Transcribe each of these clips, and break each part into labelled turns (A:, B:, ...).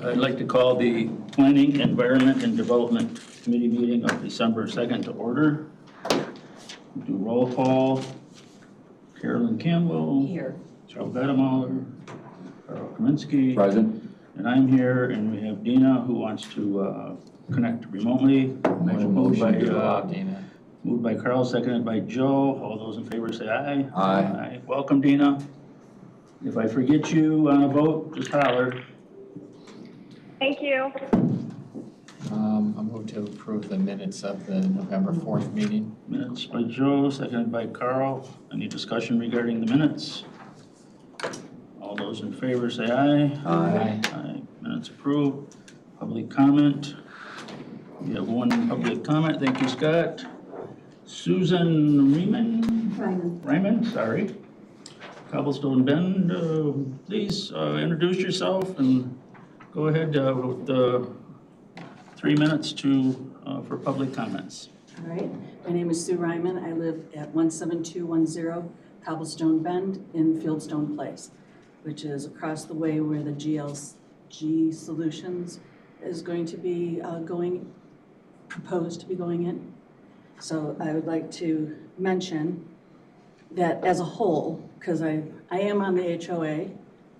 A: I'd like to call the Planning, Environment, and Development Committee meeting of December 2nd to order. Do roll call. Carolyn Campbell.
B: Here.
A: Joe Vedemuller. Carl Kaminsky.
C: Present.
A: And I'm here, and we have Dina who wants to connect remotely.
C: Make a motion to allow Dina.
A: Moved by Carl, seconded by Joe. All those in favor say aye.
C: Aye.
A: Welcome, Dina. If I forget you on a vote, just holler.
D: Thank you.
C: I move to approve the minutes of the November 4th meeting.
A: Minutes by Joe, seconded by Carl. Any discussion regarding the minutes? All those in favor say aye.
C: Aye.
A: Aye. Minutes approved. Public comment. We have one public comment. Thank you, Scott. Susan Ryman, sorry. Cobblestone Bend, please introduce yourself and go ahead with 3 minutes for public comments.
B: All right. My name is Sue Ryman. I live at 17210 Cobblestone Bend in Fieldstone Place, which is across the way where the GLG Solutions is going to be proposed to be going in. So I would like to mention that as a whole, because I am on the HOA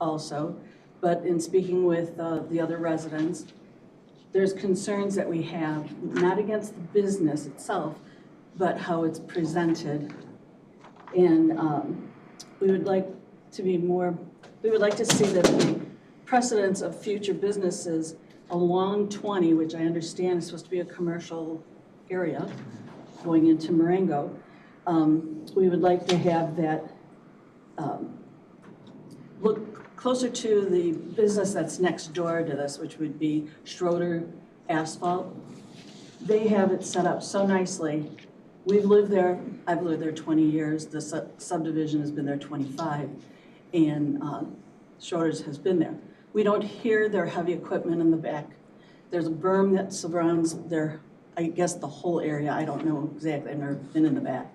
B: also, but in speaking with the other residents, there's concerns that we have, not against the business itself, but how it's presented. And we would like to see that the precedence of future businesses along 20, which I understand is supposed to be a commercial area going into Marengo, we would like to have that look closer to the business that's next door to this, which would be Schroeder Asphalt. They have it set up so nicely. We've lived there, I've lived there 20 years, the subdivision has been there 25, and Schroeder's has been there. We don't hear their heavy equipment in the back. There's a berm that surrounds their, I guess, the whole area. I don't know exactly, I've never been in the back.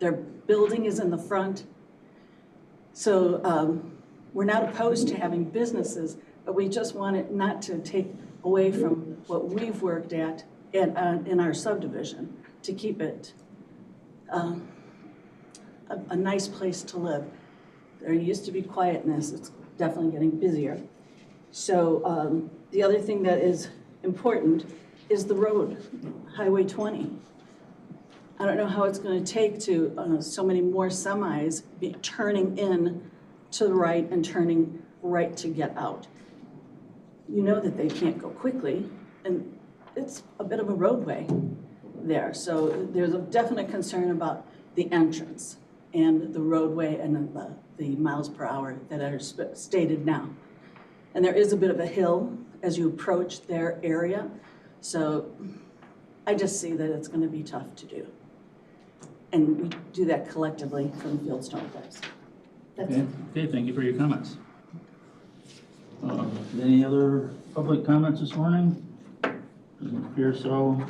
B: Their building is in the front. So we're not opposed to having businesses, but we just want it not to take away from what we've worked at in our subdivision, to keep it a nice place to live. There used to be quietness. It's definitely getting busier. So the other thing that is important is the road, Highway 20. I don't know how it's going to take to so many more semis be turning in to the right and turning right to get out. You know that they can't go quickly, and it's a bit of a roadway there. So there's a definite concern about the entrance and the roadway and the miles per hour that are stated now. And there is a bit of a hill as you approach their area. So I just see that it's going to be tough to do. And we do that collectively from Fieldstone Place. That's it.
A: Okay, thank you for your comments. Any other public comments this morning? Doesn't appear so.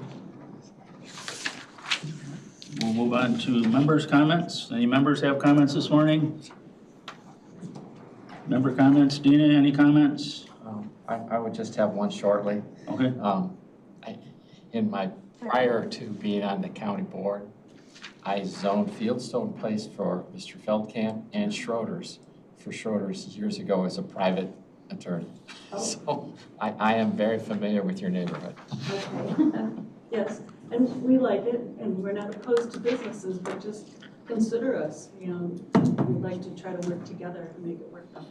A: We'll move on to members' comments. Any members have comments this morning? Member comments. Dina, any comments?
C: I would just have one shortly.
A: Okay.
C: Prior to being on the county board, I zoned Fieldstone Place for Mr. Feldkamp and Schroeder's for Schroeder's years ago as a private attorney.
B: Oh.
C: So I am very familiar with your neighborhood.
B: Okay. Yes, and we like it, and we're not opposed to businesses, but just consider us. You know, we'd like to try to work together and make it work out.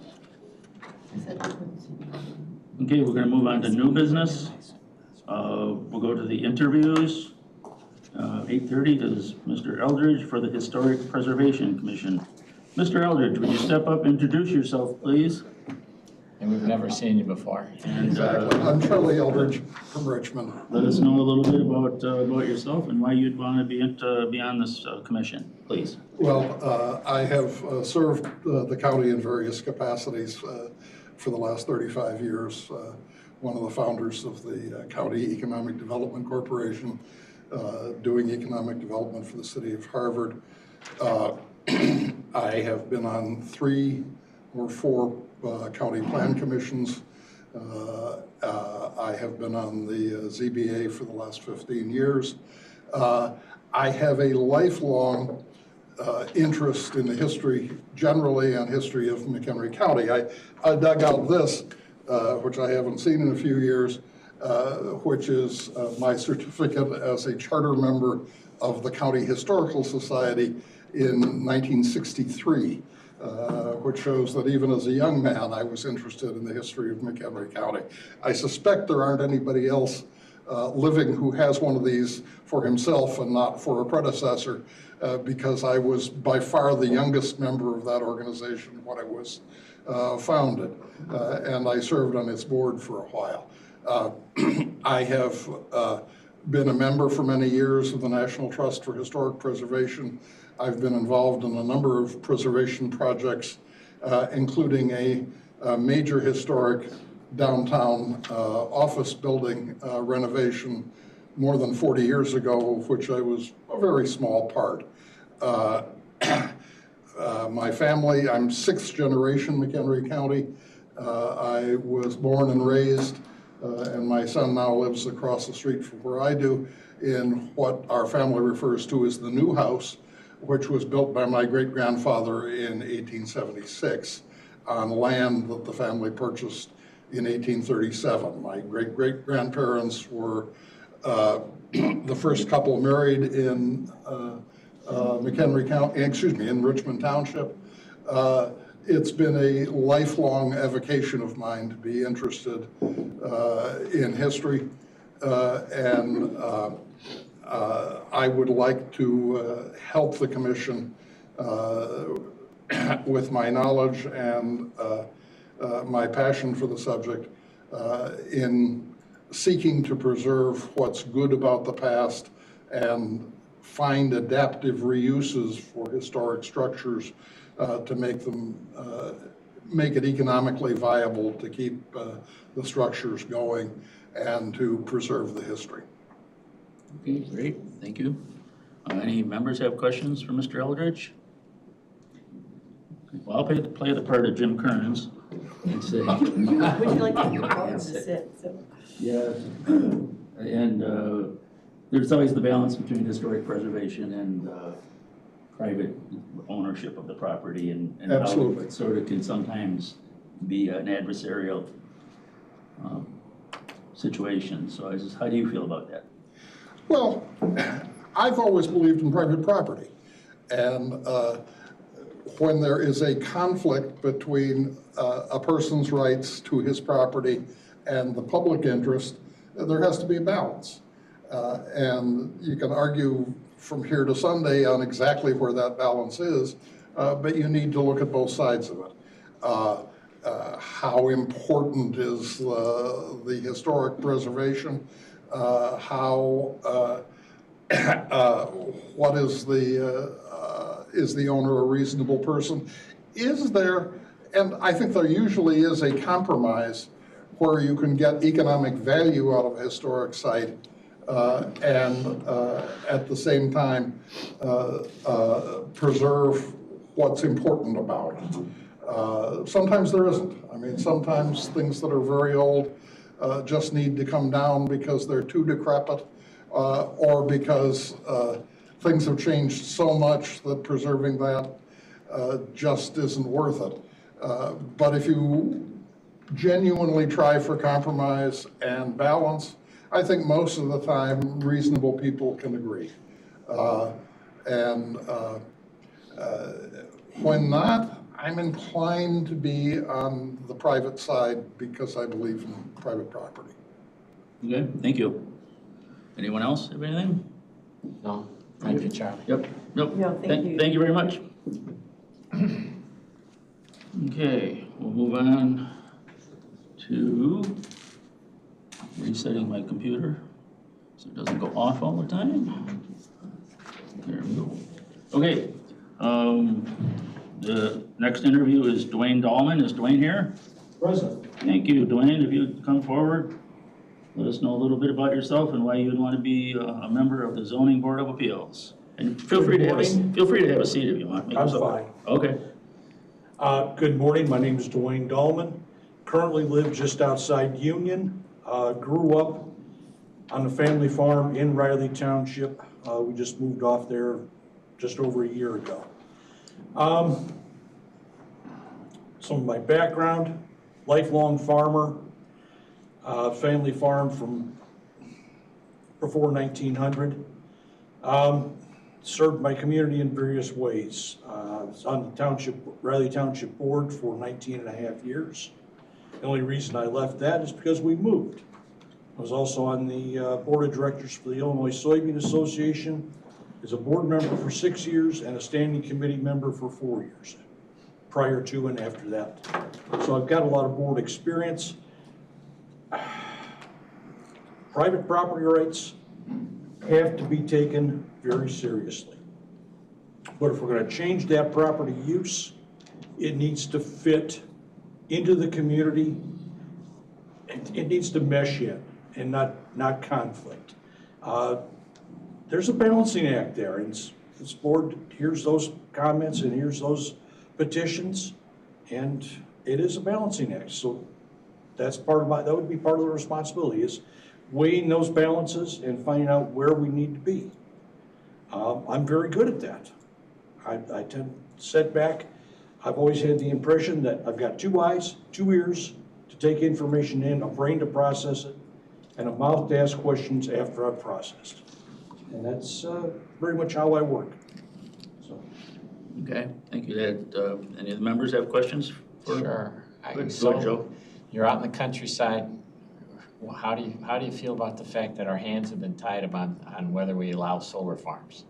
A: Okay, we're going to move on to new business. We'll go to the interviews. 8:30 is Mr. Eldredge for the Historic Preservation Commission. Mr. Eldredge, would you step up and introduce yourself, please?
C: And we've never seen you before.
A: And,
E: Exactly. I'm Charlie Eldredge from Richmond.
A: Let us know a little bit about yourself and why you'd want to be on this commission, please.
E: Well, I have served the county in various capacities for the last 35 years. One of the founders of the County Economic Development Corporation, doing economic development for the city of Harvard. I have been on 3 or 4 county plan commissions. I have been on the ZBA for the last 15 years. I have a lifelong interest in the history generally and history of McHenry County. I dug out this, which I haven't seen in a few years, which is my certificate as a charter member of the County Historical Society in 1963, which shows that even as a young man, I was interested in the history of McHenry County. I suspect there aren't anybody else living who has one of these for himself and not for a predecessor, because I was by far the youngest member of that organization when it was founded, and I served on its board for a while. I have been a member for many years of the National Trust for Historic Preservation. I've been involved in a number of preservation projects, including a major historic downtown office building renovation more than 40 years ago, of which I was a very small part. My family, I'm 6th generation McHenry County. I was born and raised, and my son now lives across the street from where I do, in what our family refers to as the New House, which was built by my great-grandfather in 1876 on land that the family purchased in 1837. My great-great-grandparents were the first couple married in McHenry County, in Richmond Township. It's been a lifelong avocation of mine to be interested in history, and I would like to help the commission with my knowledge and my passion for the subject in seeking to preserve what's good about the past and find adaptive reuses for historic structures to make them make it economically viable to keep the structures going and to preserve the history.
A: Okay, great, thank you. Any members have questions for Mr. Eldredge? Well, I'll play the part of Jim Kearns and say.
F: Would you like to sit?
A: Yeah, and there's always the balance between historic preservation and private ownership of the property, and
E: Absolutely.
A: how it sort of can sometimes be an adversarial situation. So how do you feel about that?
E: Well, I've always believed in private property, and when there is a conflict between a person's rights to his property and the public interest, there has to be a balance. And you can argue from here to Sunday on exactly where that balance is, but you need to look at both sides of it. How important is the historic preservation? What is the owner a reasonable person? Is there, and I think there usually is, a compromise where you can get economic value out of a historic site and at the same time preserve what's important about it. Sometimes there isn't. I mean, sometimes things that are very old just need to come down because they're too decrepit or because things have changed so much that preserving that just isn't worth it. But if you genuinely try for compromise and balance, I think most of the time reasonable people can agree. When not, I'm inclined to be on the private side because I believe in private property.
A: Okay, thank you. Anyone else have anything?
C: No, thank you, Charlie.
A: Yep, nope.
F: No, thank you.
A: Thank you very much. Okay, we'll move on to resetting my computer so it doesn't go off all the time. There we go. Okay, the next interview is Duane Dahlman. Is Duane here?
G: Present.
A: Thank you, Duane. If you'd come forward, let us know a little bit about yourself and why you'd want to be a member of the Zoning Board of Appeals. And feel free to have a seat if you want.
G: I'm fine.
A: Okay.
G: Good morning, my name is Duane Dahlman. Currently live just outside Union. Grew up on the family farm in Riley Township. We just moved off there just over a year ago. Some of my background, lifelong farmer, family farm from before 1900. Served my community in various ways. I was on the Riley Township Board for 19 and a half years. The only reason I left that is because we moved. I was also on the Board of Directors for the Illinois Soybean Association as a board member for 6 years and a standing committee member for 4 years, prior to and after that. So I've got a lot of board experience. Private property rights have to be taken very seriously. But if we're going to change that property use, it needs to fit into the community. It needs to mesh in and not conflict. There's a balancing act there, and this board hears those comments and hears those petitions, and it is a balancing act. So that's that would be part of the responsibility, is weighing those balances and finding out where we need to be. I'm very good at that. I tend to sit back. I've always had the impression that I've got 2 eyes, 2 ears to take information in, a brain to process it, and a mouth to ask questions after I've processed. And that's very much how I work. So.
A: Okay, thank you. Any of the members have questions?
C: Sure.
A: Go ahead,
C: So
A: Joe.
C: you're out in the countryside. Well, how do you feel about the fact that our hands have been tied on whether we allow solar farms?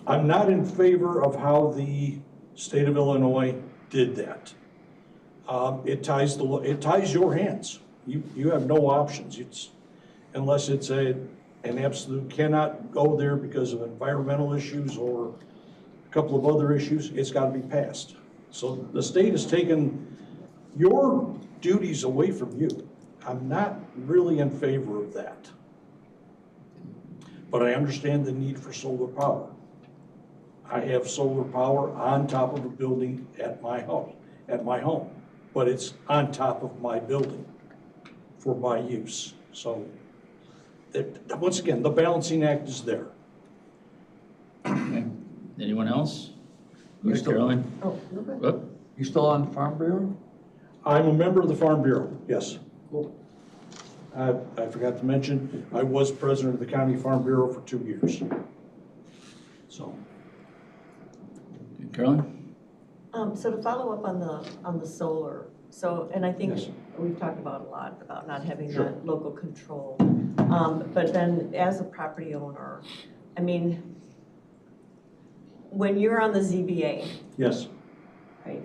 G: I'm not in favor of how the state of Illinois did that. It ties your hands. You have no options. Unless it's an absolute cannot go there because of environmental issues or a couple of other issues, it's got to be passed. So the state has taken your duties away from you. I'm not really in favor of that. But I understand the need for solar power. I have solar power on top of a building at my home, but it's on top of my building for my use. So once again, the balancing act is there.
A: Okay. Anyone else? Yes, Caroline?
F: Oh, no, go ahead.
A: Whoop.
H: You still on Farm Bureau?
G: I'm a member of the Farm Bureau, yes.
H: Cool.
G: I forgot to mention, I was president of the County Farm Bureau for 2 years. So.
A: Caroline?
F: So to follow up on the solar, and I think
G: Yes.
F: we've talked about a lot about not having
G: Sure.
F: that local control. But then as a property owner, I mean, when you're on the ZBA,
G: Yes.
F: right?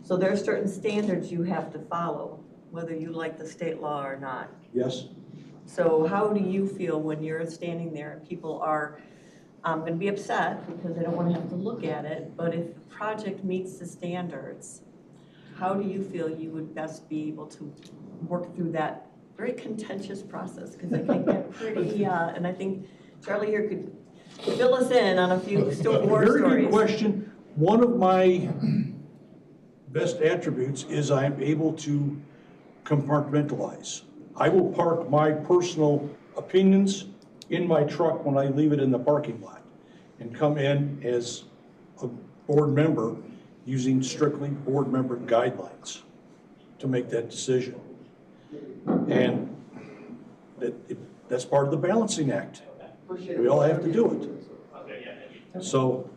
F: So there are certain standards you have to follow, whether you like the state law or not.
G: Yes.
F: So how do you feel when you're standing there and people are going to be upset because they don't want to have to look at it, but if the project meets the standards, how do you feel you would best be able to work through that very contentious process? Because it can get pretty, and I think Charlie here could fill us in on a few war stories.
G: Very good question. One of my best attributes is I'm able to compartmentalize. I will park my personal opinions in my truck when I leave it in the parking lot and come in as a board member using strictly board member guidelines to make that decision. And that's part of the balancing act. We all have to do it. So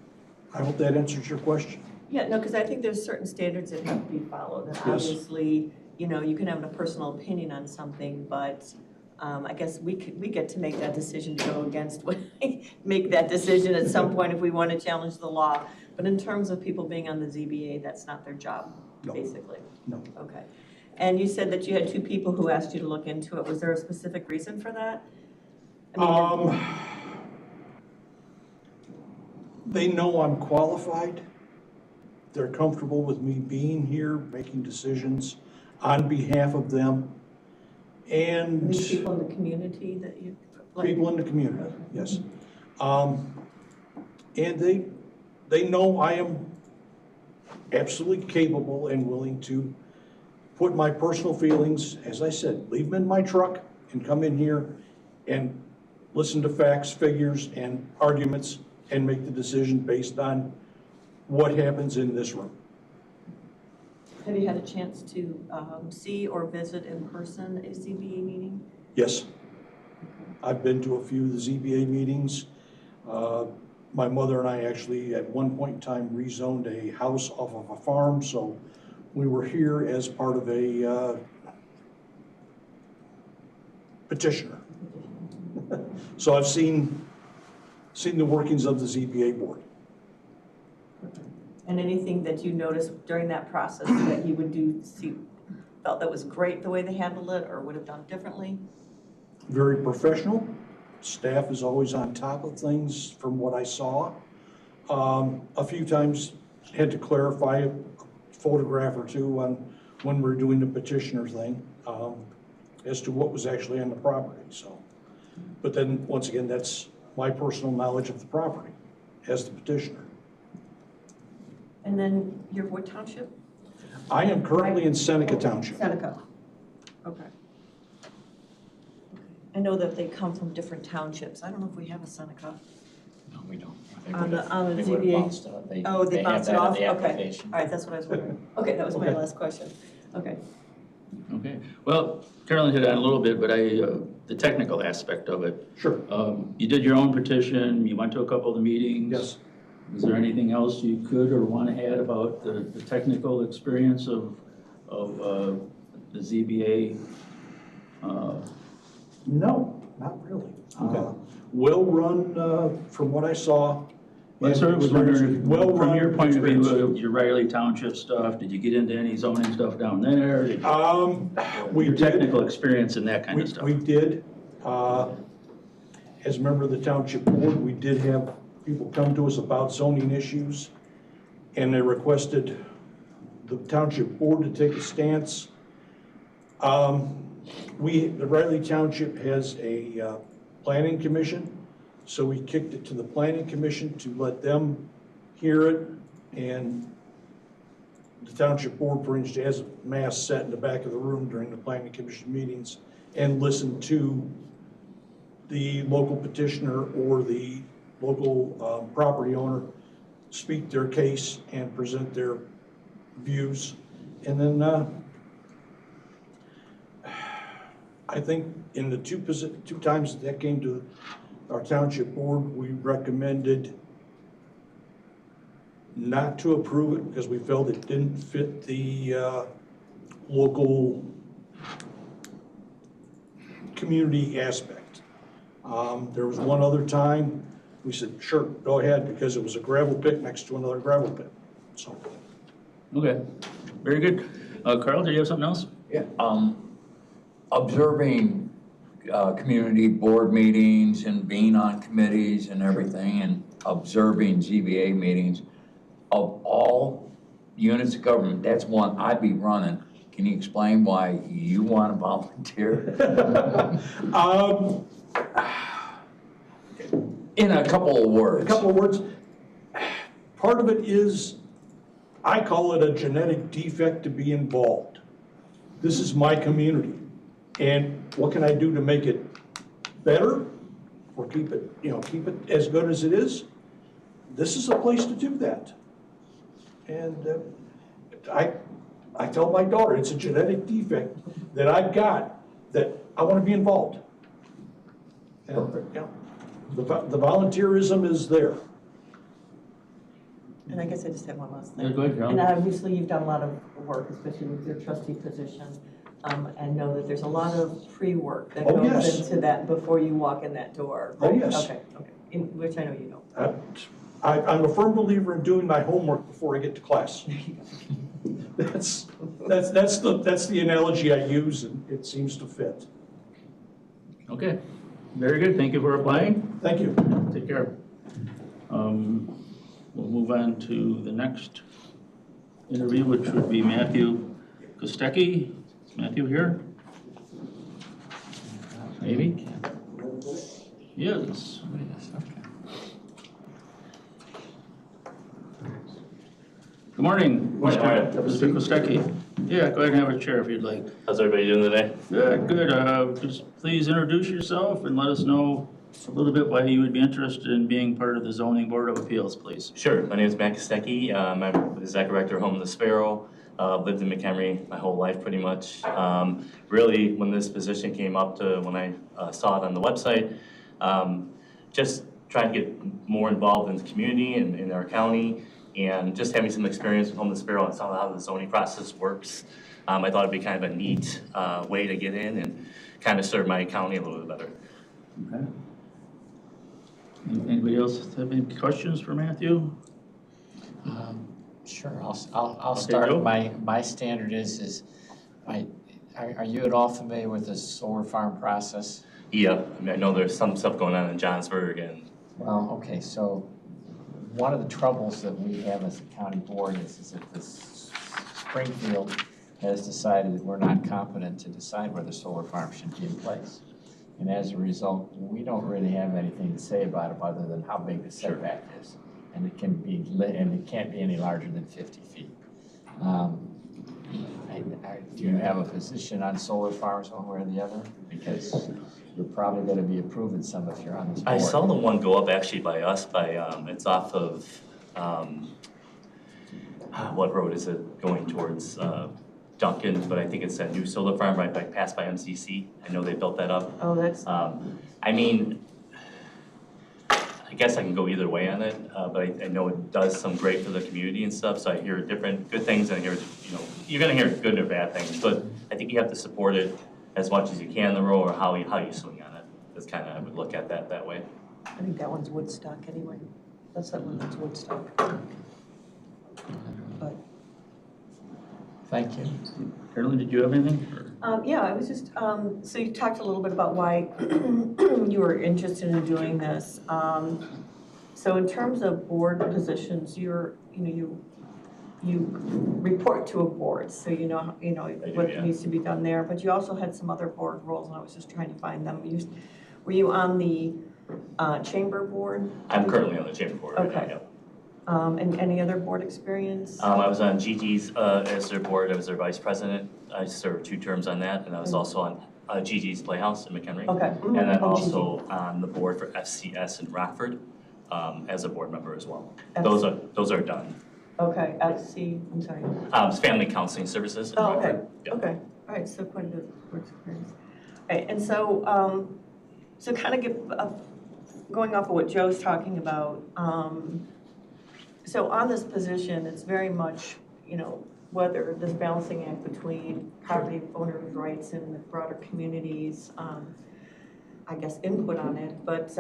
G: I hope that answers your question.
F: Yeah, no, because I think there's certain standards that have to be followed. And
G: Yes.
F: obviously, you know, you can have a personal opinion on something, but I guess we get to make that decision to go against, make that decision at some point if we want to challenge the law. But in terms of people being on the ZBA, that's not their job,
G: No.
F: basically.
G: No.
F: Okay. And you said that you had 2 people who asked you to look into it. Was there a specific reason for that? I mean,
G: They know I'm qualified. They're comfortable with me being here, making decisions on behalf of them. And
F: these people in the community that you, like,
G: people in the community, yes. And they know I am absolutely capable and willing to put my personal feelings, as I said, leave them in my truck and come in here and listen to facts, figures, and arguments and make the decision based on what happens in this room.
F: Have you had a chance to see or visit in person a ZBA meeting?
G: Yes. I've been to a few of the ZBA meetings. My mother and I actually, at one point in time, rezoned a house off of a farm, so we were here as part of a petitioner. So I've seen the workings of the ZBA board.
F: And anything that you noticed during that process that you would felt that was great the way they handled it or would have done differently?
G: Very professional. Staff is always on top of things from what I saw. A few times had to clarify a photograph or two on when we're doing the petitioner thing as to what was actually on the property. So, but then once again, that's my personal knowledge of the property as the petitioner.
F: And then your what township?
G: I am currently in Seneca Township.
F: Seneca. Okay. I know that they come from different townships. I don't know if we have a Seneca.
C: No, we don't.
F: On the
C: They would've
F: ZBA?
C: bounced it.
F: Oh, they
C: have
F: bounced it
C: that on
F: off?
C: the
F: Okay.
C: application.
F: All right, that's what I was wondering. Okay, that was my
G: Okay.
F: last question. Okay.
A: Okay, well, Carolyn hit on a little bit, but the technical aspect of it.
G: Sure.
A: You did your own petition, you went to a couple of the meetings.
G: Yes.
A: Is there anything else you could or want to add about the technical experience of the ZBA?
G: No, not really.
A: Okay.
G: Well run from what I saw.
A: Well, sir, I was wondering,
G: Well
A: from
G: run
A: your point of view,
G: experience.
A: your Riley Township stuff, did you get into any zoning stuff down there?
G: We
A: Your
G: did.
A: technical experience in that kind of stuff?
G: We did. As a member of the township board, we did have people come to us about zoning issues, and they requested the township board to take a stance. The Riley Township has a planning commission, so we kicked it to the planning commission to let them hear it, and the township board, for instance, has a mass set in the back of the room during the planning commission meetings and listen to the local petitioner or the local property owner speak their case and present their views. And then I think in the two times that came to our township board, we recommended not to approve it because we felt it didn't fit the local community aspect. There was one other time we said, sure, go ahead, because it was a gravel pit next to another gravel pit. So.
A: Okay, very good. Carl, do you have something else?
H: Yeah, observing community board meetings and being on committees and everything and observing ZBA meetings, of all units of government, that's one I'd be running. Can you explain why you want to volunteer? In a couple of words.
G: A couple of words. Part of it is, I call it a genetic defect to be involved. This is my community. And what can I do to make it better or keep it as good as it is? This is a place to do that. And I tell my daughter, it's a genetic defect that I've got that I want to be involved. And, yeah, the volunteerism is there.
F: And I guess I just have one last thing.
A: Yeah, go ahead, Carol.
F: And obviously, you've done a lot of work, especially with your trustee position, and know that there's a lot of pre-work that
G: Oh,
F: goes
G: yes.
F: into that before you walk in that door.
G: Oh,
F: right?
G: yes.
F: Okay, which I know you know.
G: I'm a firm believer in doing my homework before I get to class. That's the analogy I use, and it seems to fit.
A: Okay, very good. Thank you for applying.
G: Thank you.
A: Take care. We'll move on to the next interview, which would be Matthew Kostecki. Is Matthew here? Maybe? Yes. Good morning,
I: Morning, how are you?
A: Mr. Kostecki. Yeah, go ahead and have a chair if you'd like.
I: How's everybody doing today?
A: Good, good. Just please introduce yourself and let us know a little bit why you would be interested in being part of the Zoning Board of Appeals, please.
I: Sure. My name is Matt Kostecki. I'm the exec director of Home of the Sparrow. Lived in McHenry my whole life pretty much. Really, when this position came up to when I saw it on the website, just trying to get more involved in the community and in our county, and just having some experience with Home of the Sparrow and how the zoning process works. I thought it'd be kind of a neat way to get in and kind of serve my county a little bit better.
A: Okay. Anybody else have any questions for Matthew?
C: Sure, I'll
A: Okay,
C: start.
A: Joe?
C: My standard is, are you at all familiar with the solar farm process?
I: Yeah, I mean, I know there's some stuff going on in Johnsburg and
C: Well, okay, so one of the troubles that we have as a county board is that this Springfield has decided that we're not competent to decide whether solar farms should be in place. And as a result, we don't really have anything to say about it other than how big the setback is. And it can be, and it can't be any larger than 50 feet. Do you have a position on solar farms one way or the other? Because you're probably going to be approving some if you're on this board.
I: I saw the one go up actually by us, it's off of, what road is it, going towards Duncan, but I think it's that new solar farm right by, passed by MCC. I know they built that up.
F: Oh, that's,
I: I mean, I guess I can go either way on it, but I know it does some great for the community and stuff, so I hear different good things and I hear, you're gonna hear good or bad things, but I think you have to support it as much as you can in the role, or how you swing on it. That's kind of, I would look at that way.
F: I think that one's Woodstock anyway. That's that one that's Woodstock. But,
C: Thank you.
A: Carolyn, did you have anything?
F: yeah, I was just, so you talked a little bit about why you were interested in doing this. So in terms of board positions, you report to a board, so you know what
I: yeah.
F: needs to be done there. But you also had some other board roles, and I was just trying to find them. Were you on the chamber board?
I: I'm currently on the chamber board right now,
F: Okay.
I: yeah.
F: And any other board experience?
I: I was on GG's as their board, I was their vice president. I served 2 terms on that, and I was also on GG's Playhouse in McHenry.
F: Okay.
I: And then
F: Oh,
I: also on the board for FCS in Rockford as a board member as well.
F: FC.
I: Those are done.
F: Okay, FC, I'm sorry.
I: It's Family Counseling Services in
F: Oh, okay,
I: Rockford. Yeah.
F: okay, all right, so quite a bit of board experience. All right, and so, so kind of going off of what Joe's talking about, so on this position, it's very much, whether this balancing act between property owners' rights and the broader community's, I guess, input on it, but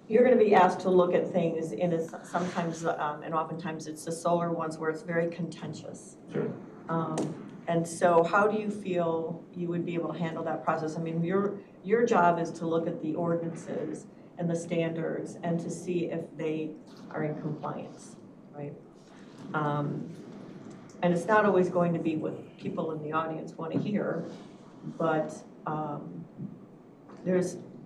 F: you're going to be asked to look at things in sometimes, and oftentimes it's the solar ones where it's very contentious.
I: Sure.
F: And so how do you feel you would be able to handle that process? I mean, your job is to look at the ordinances and the standards and to see if they are in compliance, right? And it's not always going to be what people in the audience want to hear, but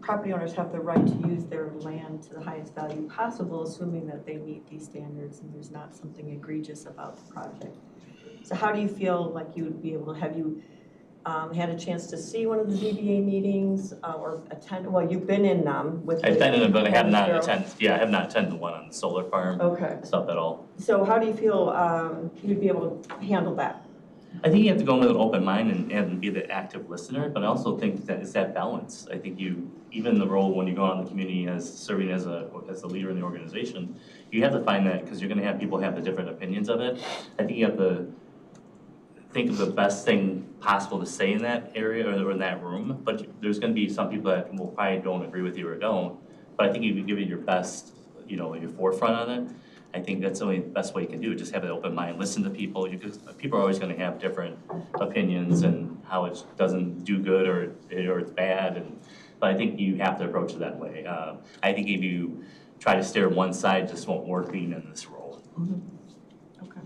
F: property owners have the right to use their land to the highest value possible, assuming that they meet these standards and there's not something egregious about the project. So how do you feel like you would be able to, have you had a chance to see one of the ZBA meetings or attend, well, you've been in them with.
I: I've been in them, but I have not attended the one on the solar farm
F: Okay.
I: stuff at all.
F: So how do you feel you'd be able to handle that?
I: I think you have to go in with an open mind and be the active listener, but I also think that it's that balance. I think even the role when you go out in the community as serving as a leader in the organization, you have to find that, because you're gonna have people have the different opinions of it. I think you have to think of the best thing possible to say in that area or in that room, but there's gonna be some people that will probably don't agree with you or don't, but I think if you give it your best, your forefront on it, I think that's the only best way you can do it. Just have an open mind, listen to people. People are always going to have different opinions and how it doesn't do good or it's bad. But I think you have to approach it that way. I think if you try to steer one side, just won't work being in this role.
F: Mm-hmm. Okay.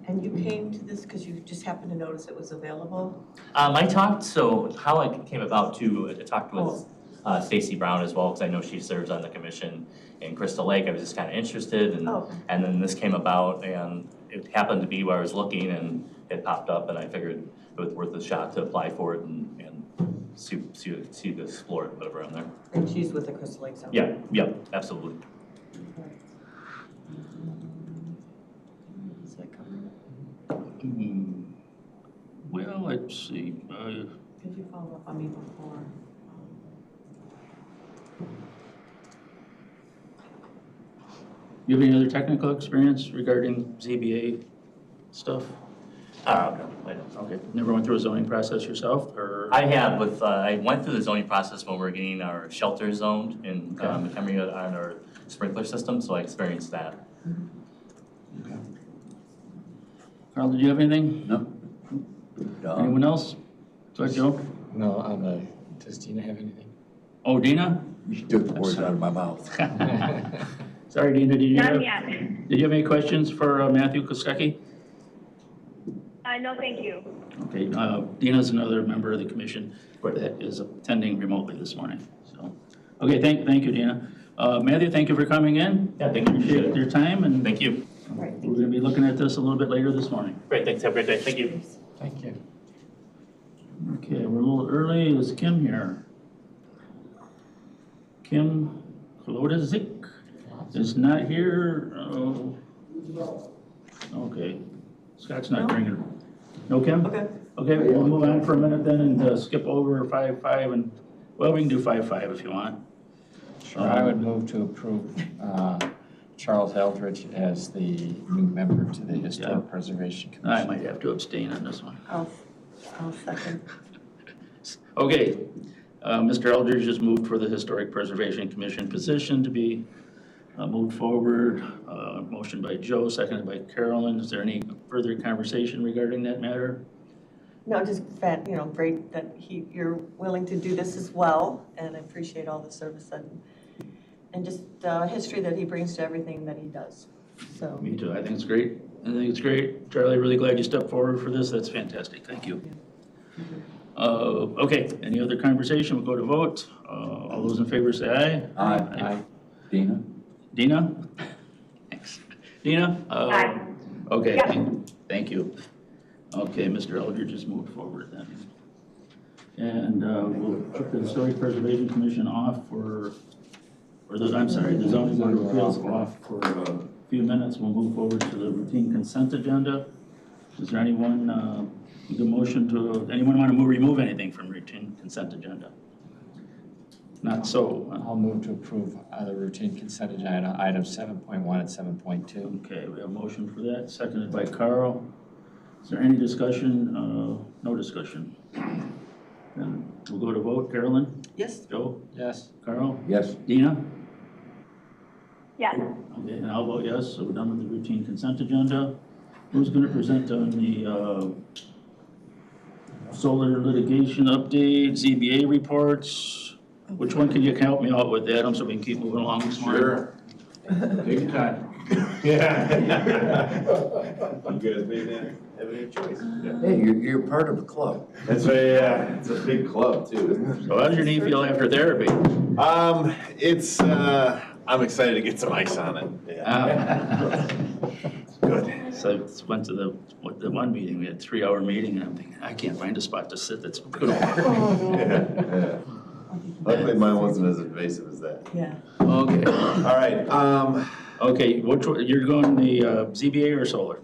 F: And you came to this because you just happened to notice it was available?
I: How it came about to talk with Stacy Brown as well, because I know she serves on the commission in Crystal Lake. I was just kind of interested, and then this came about, and it happened to be where I was looking, and it popped up, and I figured it was worth a shot to apply for it and see to explore it, whatever on there.
F: And she's with the Crystal Lake Zone.
I: Yeah, absolutely.
F: Is that coming?
A: Well, let's see.
F: Could you follow up on me before?
A: You have any other technical experience regarding ZBA stuff?
I: No, I don't.
A: Okay, never went through a zoning process yourself, or?
I: I have with, I went through the zoning process when we were getting our shelter zoned in McHenry on our sprinkler system, so I experienced that.
A: Okay. Carl, did you have anything?
H: No.
A: Anyone else? Sorry, Joe?
C: No, does Dina have anything?
A: Oh, Dina?
H: You took the words out of my mouth.
A: Sorry, Dina, did
D: None yet.
A: you have any questions for Matthew Kostecki?
D: No, thank you.
A: Okay, Dina's another member of the commission that is attending remotely this morning, so. Okay, thank you, Dina. Matthew, thank you for coming in.
I: Yeah, thank you.
A: Appreciate your time, and
I: Thank you.
F: Right,
A: we're gonna be looking at this a little bit later this morning.
I: Great, thanks. Have a great day. Thank you.
C: Thank you.
A: Okay, we're a little early. Is Kim here? Kim Klodezik is not here. Oh. Okay, Scott's not bringing her. No, Kim?
F: okay.
A: Okay, we'll move on for a minute then and skip over 5.5 and, well, we can do 5.5 if you want.
C: Sure, I would move to approve Charles Eldredge as the new member to the Historic Preservation Commission.
A: I might have to abstain on this one.
F: I'll second.
A: Okay, Mr. Eldridge just moved for the Historic Preservation Commission position to be moved forward. Motion by Joe, seconded by Carolyn. Is there any further conversation regarding that matter?
F: No, just great that you're willing to do this as well, and I appreciate all the service and just history that he brings to everything that he does, so.
A: Me too, I think it's great. I think it's great. Charlie, really glad you stepped forward for this. That's fantastic, thank you. Okay, any other conversation? We'll go to vote. All those in favor say aye.
H: Aye. Dina?
A: Dina? Thanks. Dina?
D: Aye.
A: Okay,
D: Yeah.
A: thank you. Okay, Mr. Eldridge just moved forward then. And we'll put the Historic Preservation Commission off the Zoning Board of Appeals off for a few minutes. We'll move forward to the routine consent agenda. Is there anyone, anyone want to remove anything from routine consent agenda? Not so.
C: I'll move to approve the routine consent agenda, items 7.1 and 7.2.
A: Okay, we have a motion for that, seconded by Carl. Is there any discussion? No discussion. Then we'll go to vote. Carolyn?
F: Yes.
A: Joe?
C: Yes.
A: Carl?
H: Yes.
A: Dina?
D: Yes.
A: Okay, and I'll vote yes, so we're done with the routine consent agenda. Who's going to present on the solar litigation update, ZBA reports? Which one can you help me out with, Adam, so we can keep moving along this morning?
J: Sure. Take your time. Yeah. You guys maybe have any choice. Yeah.
H: Hey, you're part of a club.
J: That's right, yeah. It's a big club too, isn't it?
A: So how does your knee feel after therapy?
J: It's, I'm excited to get some ice on it. Yeah. Good.
A: So I went to the one meeting, we had a 3-hour meeting, and I'm thinking, I can't find a spot to sit that's good.
J: Yeah. Luckily mine wasn't as invasive as that.
F: Yeah.
A: Okay.
J: All right,
A: Okay, you're going the ZBA or solar?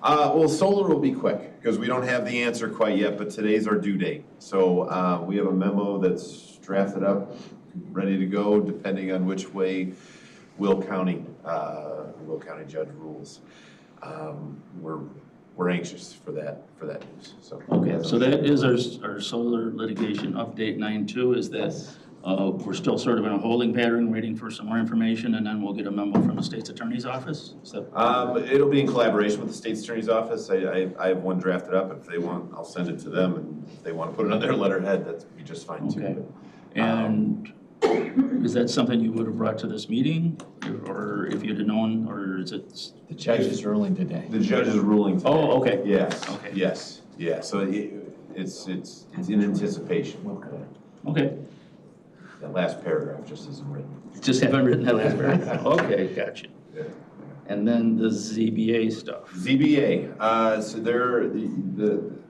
J: well, solar will be quick, because we don't have the answer quite yet, but today's our due date. So, we have a memo that's drafted up, ready to go, depending on which way Will County judge rules. We're anxious for that news, so.
A: Okay, so that is our solar litigation update 9.2, is that we're still sort of in a holding pattern, waiting for some more information, and then we'll get a memo from the state's attorney's office? Is that...
J: It'll be in collaboration with the state's attorney's office. I have one drafted up. If they want, I'll send it to them, and if they want to put it on their letterhead, that'd be just fine too.
A: Okay. And is that something you would have brought to this meeting, or if you'd have known, or is it?
C: The judge is ruling today.
J: The judge is ruling today.
A: Oh, okay.
J: Yes.
A: Okay.
J: Yes. Yeah. So it's in anticipation.
A: Okay.
J: That last paragraph just isn't written.
A: Just haven't written that last paragraph. Okay, gotcha. And then the ZBA stuff.
J: ZBA, so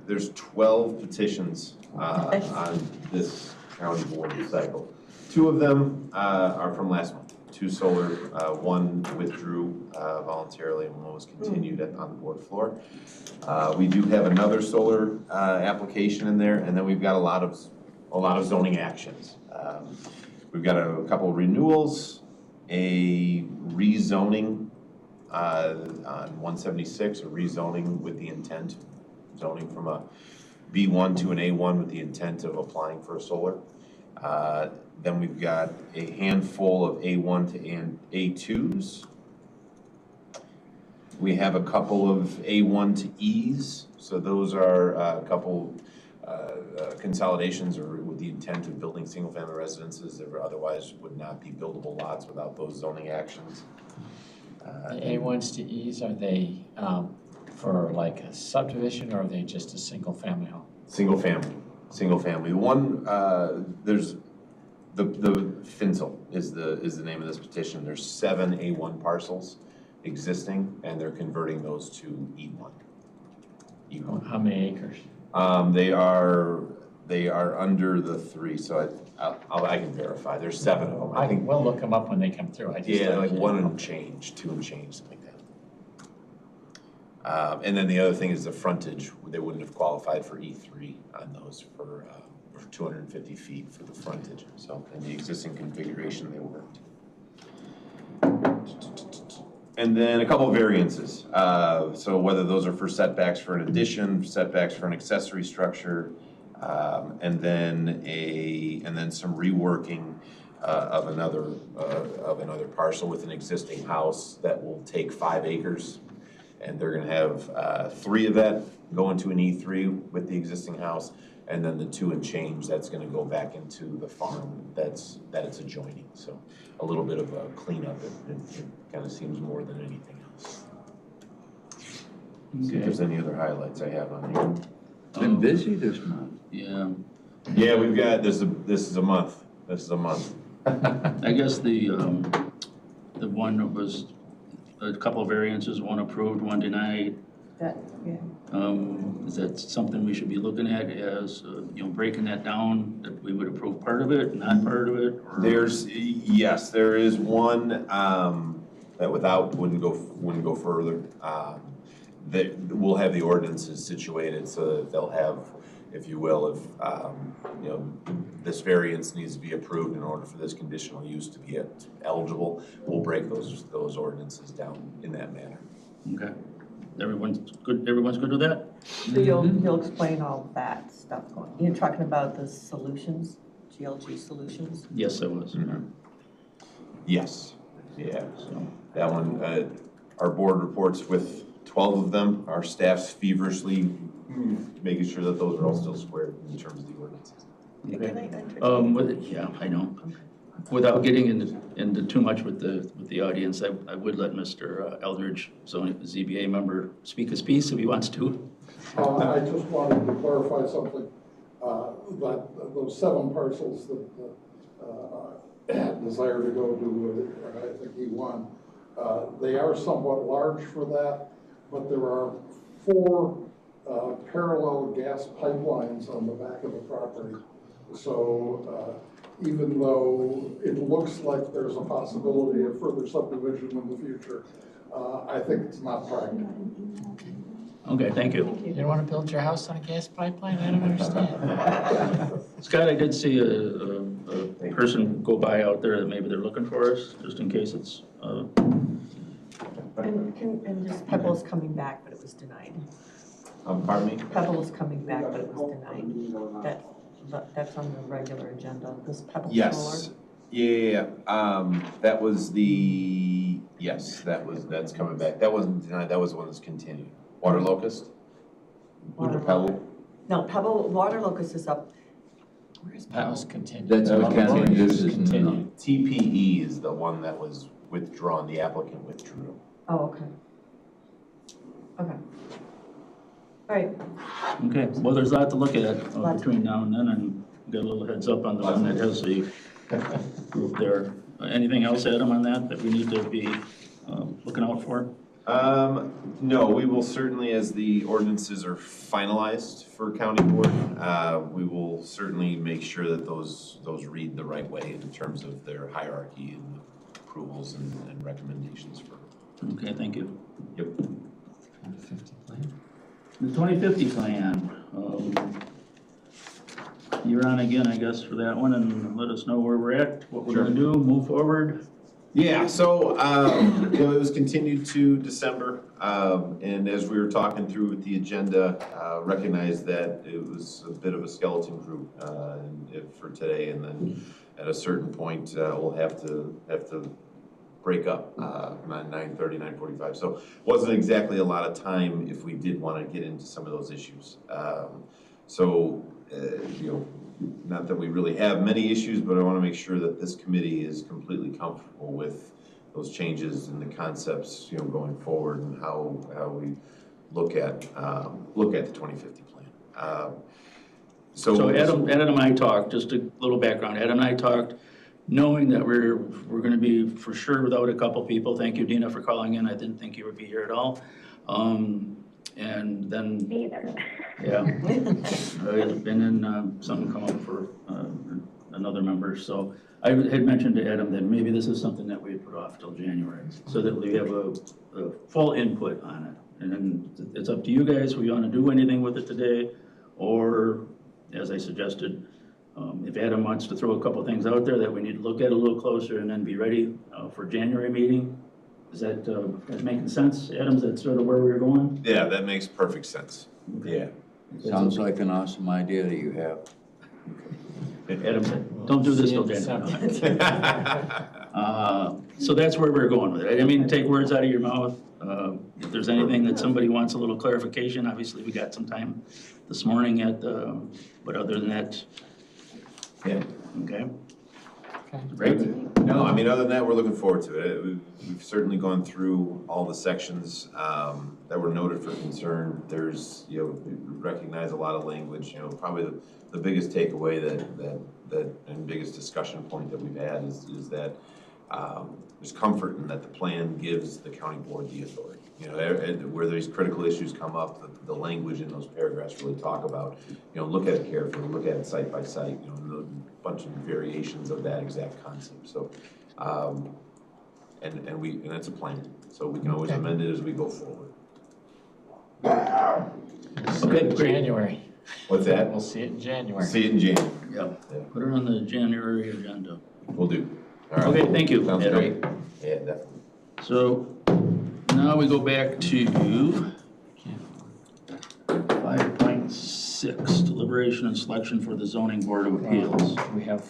J: there's 12 petitions on this county board cycle. 2 of them are from last month. 2 solar, 1 withdrew voluntarily and 1 was continued on the board floor. We do have another solar application in there, and then we've got a lot of zoning actions. We've got a couple of renewals, a rezoning on 176, a rezoning with the intent, zoning from a B1 to an A1 with the intent of applying for a solar. Then we've got a handful of A1 to A2s. We have a couple of A1 to Es, so those are a couple consolidations or with the intent of building single-family residences that otherwise would not be buildable lots without those zoning actions.
C: The A1s to Es, are they for like a subdivision or are they just a single family home?
J: Single family. One, there's the Finsel is the name of this petition. There's 7 A1 parcels existing, and they're converting those to E1.
C: How many acres?
J: They are under the 3, so I can verify. There's 7 of them. I think
C: we'll look them up when they come through.
J: like 1 and change, 2 and change, something like that. And then the other thing is the frontage. They wouldn't have qualified for E3 on those for 250 feet for the frontage. So in the existing configuration, they worked. And then a couple of variances. So whether those are for setbacks for an addition, setbacks for an accessory structure, and then some reworking of another parcel with an existing house that will take 5 acres. And they're gonna have 3 of that go into an E3 with the existing house, and then the 2 and change, that's gonna go back into the farm that it's adjoining. So a little bit of a cleanup, it kind of seems more than anything else. See if there's any other highlights I have on here.
H: It's been busy this month.
A: Yeah.
J: Yeah, we've got, this is a month.
A: I guess the one that was a couple of variances, 1 approved, 1 denied. Is that something we should be looking at as, breaking that down, that we would approve part of it, not part of it? Or?
J: Yes, there is one that wouldn't go further. That we'll have the ordinances situated so that they'll have, if you will, if this variance needs to be approved in order for this conditional use to be eligible, we'll break those ordinances down in that manner.
A: Okay. Everyone's good with that?
F: So you'll explain all that stuff going, you're talking about the solutions, GLG solutions?
A: Yes, I was.
J: Mm-hmm. Yes, yeah, so that one, our board reports with 12 of them, our staff's feverishly making sure that those are all still squared in terms of the ordinances.
A: Okay. Yeah, I know. Without getting into too much with the audience, I would let Mr. Eldredge, zoning ZBA member, speak his piece if he wants to.
E: I just wanted to clarify something, that those 7 parcels that desire to go to, I think E1, they are somewhat large for that, but there are 4 parallel gas pipelines on the back of the property. So even though it looks like there's a possibility of further subdivision in the future, I think it's not practical.
A: Okay, thank you.
C: You don't want to build your house on a gas pipeline? I don't understand.
A: Scott, I did see a person go by out there that maybe they're looking for us, just in case it's.
F: And just Pebble's coming back, but it was denied.
J: Pardon me?
F: Pebble is coming back, but it was denied. That's on the regular agenda, this Pebble Solar?
J: Yes, yeah, that was that's coming back. That wasn't denied, that was the one that's continued. Water Locust?
F: Water
J: Pebble?
F: No, Pebble, Water Locust is up. Where's
C: That
F: Pebble?
C: was continued.
H: That's what continued. This is
C: continued.
J: TPE is the one that was withdrawn, the applicant withdrew.
F: Oh, okay. Okay. All right.
A: Okay, well, there's a lot to look at between now and then, and get a little heads up on the one that has the group there. Anything else, Adam, on that we need to be looking out for?
J: No, we will certainly, as the ordinances are finalized for county board, we will certainly make sure that those read the right way in terms of their hierarchy and approvals and recommendations for.
A: Okay, thank you.
J: Yep.
C: 2050 plan.
A: The 2050 plan. You're on again, I guess, for that one, and let us know where we're at, what we're gonna do, move forward.
J: Yeah, so, it was continued to December, and as we were talking through with the agenda, recognized that it was a bit of a skeleton crew, for today, and then at a certain point, we'll have to break up, 9:30, 9:45, so wasn't exactly a lot of time if we did wanna get into some of those issues. Not that we really have many issues, but I want to make sure that this committee is completely comfortable with those changes and the concepts, going forward and how we look at the 2050 plan.
A: So Adam and I talked, just a little background, Adam and I talked, knowing that we're gonna be for sure without a couple people. Thank you, Dina, for calling in. I didn't think you would be here at all. And then.
D: Neither.
A: Yeah. And then something come up for another member. So I had mentioned to Adam that maybe this is something that we put off till January so that we have a full input on it. And then it's up to you guys if we want to do anything with it today, or as I suggested, if Adam wants to throw a couple things out there that we need to look at a little closer and then be ready for January meeting. Is that making sense, Adam? Is that sort of where we're going?
J: Yeah, that makes perfect sense. Yeah.
H: Sounds like an awesome idea that you have.
A: Adam said, don't do this till January. So that's where we're going with it. I didn't mean to take words out of your mouth. If there's anything that somebody wants a little clarification, obviously we got some time this morning but other than that,
J: Yeah.
A: okay.
J: Great. No, I mean, other than that, we're looking forward to it. We've certainly gone through all the sections that were noted for concern. There's, we recognize a lot of language. Probably the biggest takeaway that and biggest discussion point that we've had is that there's comfort in that the plan gives the county board the authority. Where these critical issues come up, the language in those paragraphs really talk about, look at it carefully, look at it site by site, a bunch of variations of that exact concept. So, and it's a plan, so we can always amend it as we go forward.
A: Okay, great.
C: January.
J: What's that?
C: We'll see it in January.
J: See it in January.
A: Yep.
J: Yeah.
A: Put it on the January agenda.
J: We'll do. All right.
A: Okay, thank you.
J: Sounds
A: Adam.
J: great. Yeah, definitely.
A: So now we go back to 5.6, deliberation and selection for the zoning board of appeals.
C: We have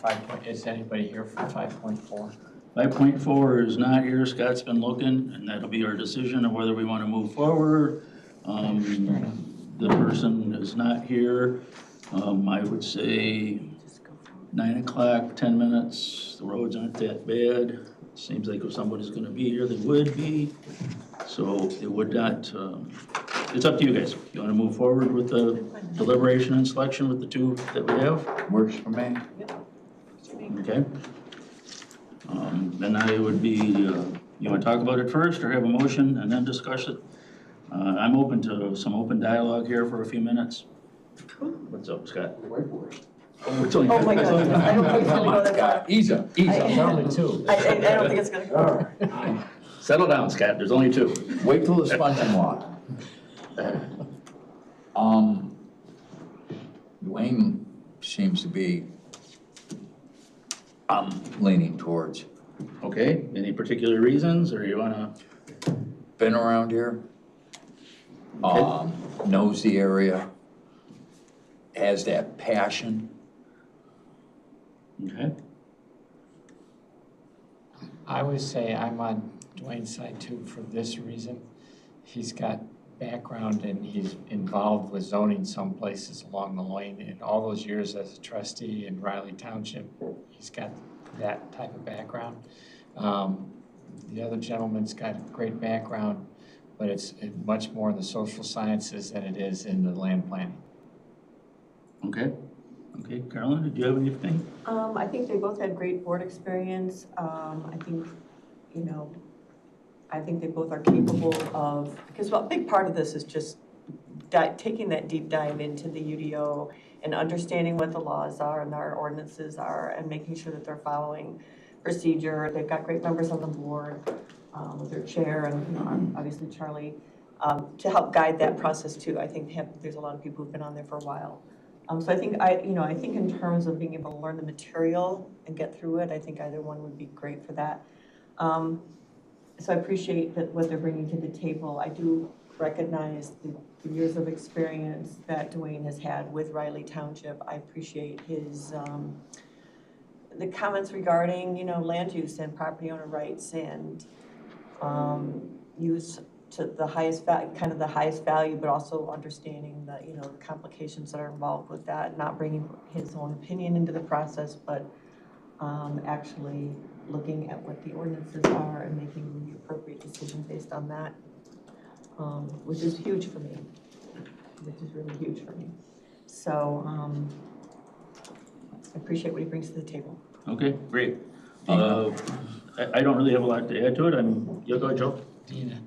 C: is anybody here for 5.4?
A: 5.4 is not here. Scott's been looking, and that'll be our decision of whether we want to move forward. The person is not here. I would say 9 o'clock, 10 minutes. The roads aren't that bad. Seems like if somebody's going to be here, they would be. So it would not, it's up to you guys. You want to move forward with the deliberation and selection with the two that we have?
H: Works for me.
A: Okay. Then I would be, you want to talk about it first or have a motion and then discuss it? I'm open to some open dialogue here for a few minutes. What's up, Scott?
F: Oh my God, I don't think it's gonna go that far.
H: Ease up.
C: Only two.
F: I don't think it's gonna go.
A: Settle down, Scott, there's only two.
H: Wait till the sponging water. Duane seems to be, leaning towards.
A: Okay, any particular reasons, or you wanna?
H: Been around here, knows the area, has that passion.
A: Okay,
K: I would say I'm on Duane's side too for this reason. He's got background and he's involved with zoning some places along the lane. In all those years as a trustee in Riley Township, he's got that type of background. The other gentleman's got a great background, but it's much more in the social sciences than it is in the land planning.
A: okay. Okay, Carolyn, did you have anything?
F: I think they both had great board experience. I think, you know, I think they both are capable of, because a big part of this is just taking that deep dive into the UDO and understanding what the laws are and our ordinances are and making sure that they're following procedure. They've got great members on the board with their chair and, you know, obviously Charlie, to help guide that process too. I think there's a lot of people who've been on there for a while. So I think I think in terms of being able to learn the material and get through it, I think either one would be great for that. So I appreciate that what they're bringing to the table. I do recognize the years of experience that Duane has had with Riley Township. I appreciate his the comments regarding, you know, land use and property owner rights and use to the highest kind of the highest value, but also understanding the, you know, the complications that are involved with that, not bringing his own opinion into the process, but actually looking at what the ordinances are and making the appropriate decision based on that, which is huge for me, which is really huge for me. So I appreciate what he brings to the table.
A: Okay, great. I don't really have a lot to add to it. You'll go, Joe?
H: Dina.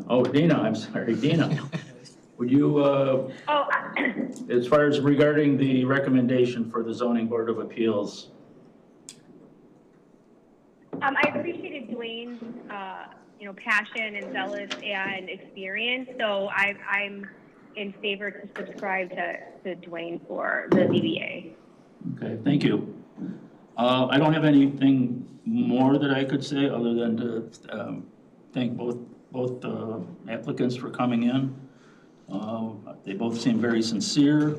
A: Oh, Dina, I'm sorry, Dina. Would you, as far as regarding the recommendation for the Zoning Board of Appeals?
D: I appreciated Duane's, you know, passion and zealous and experience. So I'm in favor to subscribe to Duane for the ZBA.
A: Okay, thank you. I don't have anything more that I could say other than to thank both applicants for coming in. They both seem very sincere.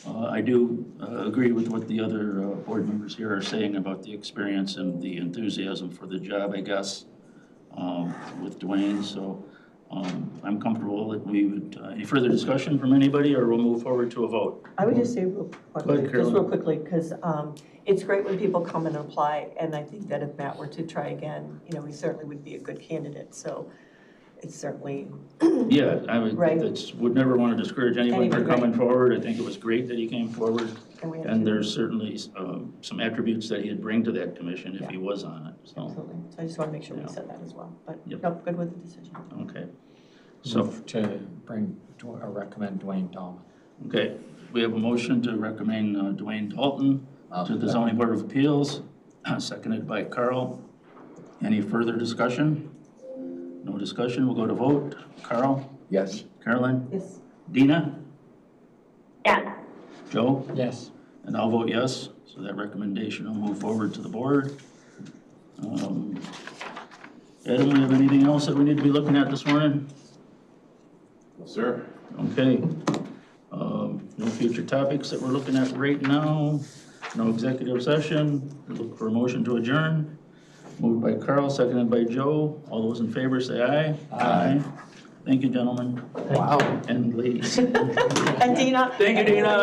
A: I do agree with what the other board members here are saying about the experience and the enthusiasm for the job, I guess, with Duane. So I'm comfortable that we would, any further discussion from anybody, or we'll move forward to a vote?
F: I would just say real quickly, because it's great when people come and apply, and I think that if Matt were to try again, you know, he certainly would be a good candidate. So it's certainly
A: yeah, I would,
F: right.
A: Would never want to discourage anyone from
F: Anyway,
A: coming forward. I think it was great that he came forward, and
F: to,
A: there's certainly some attributes that he'd bring to that commission if he was on it. So.
F: Absolutely. So I just want to make sure we said that as well. But
A: yep.
F: No, good with the decision.
A: Okay. So
K: to recommend Duane Dahlman.
A: Okay, we have a motion to recommend Duane Dalton to the Zoning Board of Appeals, seconded by Carl. Any further discussion? No discussion, we'll go to vote. Carl?
H: Yes.
A: Carolyn?
F: Yes.
A: Dina?
D: Yes.
A: Joe?
K: Yes.
A: And I'll vote yes, so that recommendation will move forward to the board. Adam, we have anything else that we need to be looking at this morning?
J: Sir.
A: Okay. No future topics that we're looking at right now. No executive session. We look for a motion to adjourn. Moved by Carl, seconded by Joe. All those in favor say aye. Aye. Thank you, gentlemen.
H: Wow.
A: And ladies.
F: And Dina.
A: Thank you, Dina.